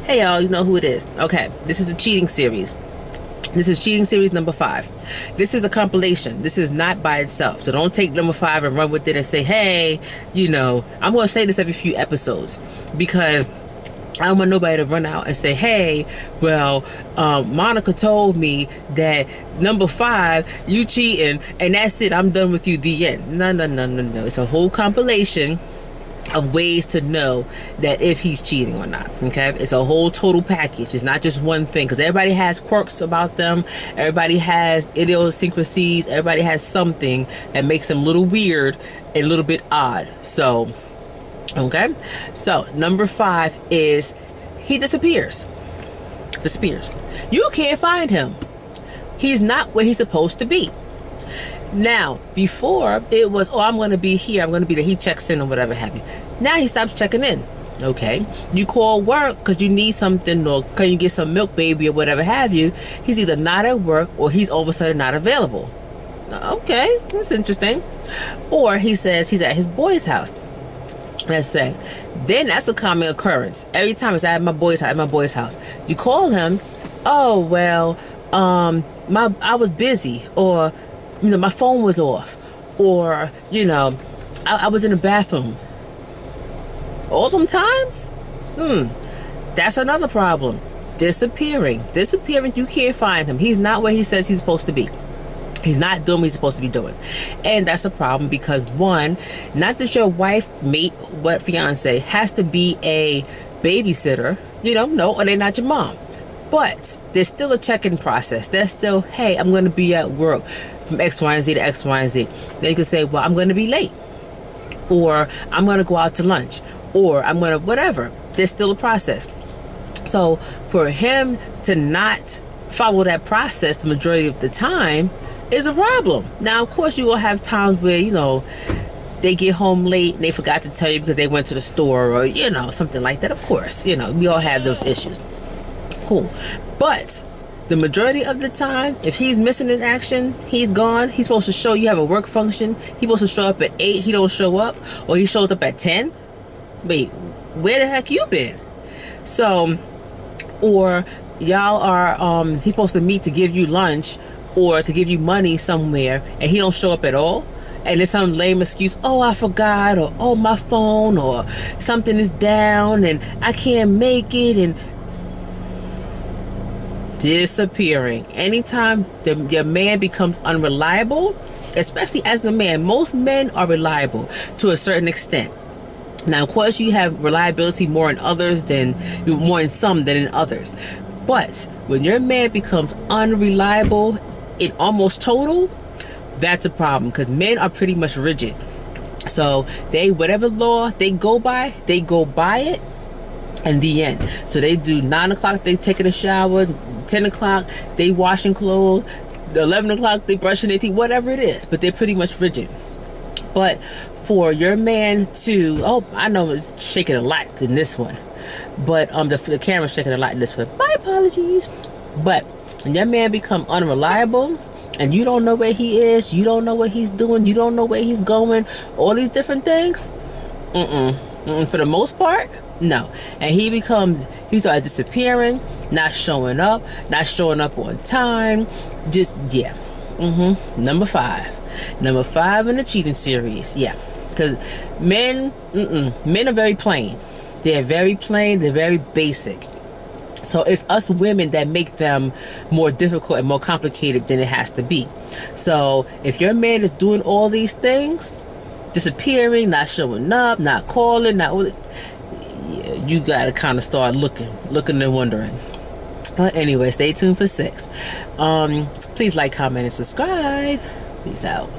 Hey y'all, you know who it is. Okay, this is the cheating series. This is cheating series number 5. This is a compilation. This is not by itself. So don't take number 5 and run with it and say, hey, I'm going to say this every few episodes because I don't want nobody to run out and say, hey, well, Monica told me that number 5, you cheating, and that's it. I'm done with you, the end. No. It's a whole compilation of ways to know that if he's cheating or not. Okay, it's a whole total package. It's not just one thing, because everybody has quirks about them. Everybody has idiosyncrasies. Everybody has something that makes them a little weird and a little bit odd. So okay, so number 5 is he disappears. You can't find him. He's not where he's supposed to be. Now, before it was, I'm going to be here, I'm going to be there. He checks in or whatever have you. Now he stops checking in. Okay, you call work because you need something, or can you get some milk, baby, or whatever have you. He's either not at work or he's all of a sudden not available. Okay, that's interesting. Or he says he's at his boy's house. Let's say. Then that's a common occurrence. Every time it's at my boy's house. You call him, oh, well, I was busy, or my phone was off, or I was in the bathroom. All them times? That's another problem. Disappearing. You can't find him. He's not where he says he's supposed to be. He's not doing what he's supposed to be doing. And that's a problem because, one, not that your wife, mate, fiance has to be a babysitter, no, or they're not your mom. But there's still a check-in process. There's still, hey, I'm going to be at work from X, Y, and Z to X, Y, and Z. Then you can say, well, I'm going to be late. Or I'm going to go out to lunch. Or I'm going to whatever. There's still a process. So for him to not follow that process the majority of the time is a problem. Now, of course, you will have times where, they get home late and they forgot to tell you because they went to the store or, something like that. Of course, we all have those issues. Cool. But the majority of the time, if he's missing in action, he's gone. He's supposed to show you have a work function. He's supposed to show up at 8. He don't show up, or he shows up at 10. Wait, where the heck you been? So, or y'all are he's supposed to meet to give you lunch or to give you money somewhere, and he don't show up at all. And there's some lame excuse, oh, I forgot, or oh, my phone, or something is down and I can't make it, and disappearing. Anytime your man becomes unreliable, especially as the man, most men are reliable to a certain extent. Now, of course, you have reliability more in some than in others. But when your man becomes unreliable in almost total, that's a problem, because men are pretty much rigid. So whatever law they go by it. And the end. So they do 9 o'clock, they taking a shower, 10 o'clock, they washing clothes, 11 o'clock, they brushing their teeth, whatever it is. But they're pretty much rigid. But for your man to, I know it's shaking a lot in this one. But the camera's shaking a lot in this one. My apologies. But when your man become unreliable, and you don't know where he is, you don't know what he's doing, you don't know where he's going, all these different things, for the most part, no. And he started disappearing, not showing up on time. Just, yeah. Number 5 in the cheating series. Yeah. Because men are very plain. They're very plain. They're very basic. So it's us women that make them more difficult and more complicated than it has to be. So if your man is doing all these things, disappearing, not showing up, not calling, you gotta kind of start looking and wondering. But anyway, stay tuned for 6. Please like, comment, and subscribe. Peace out.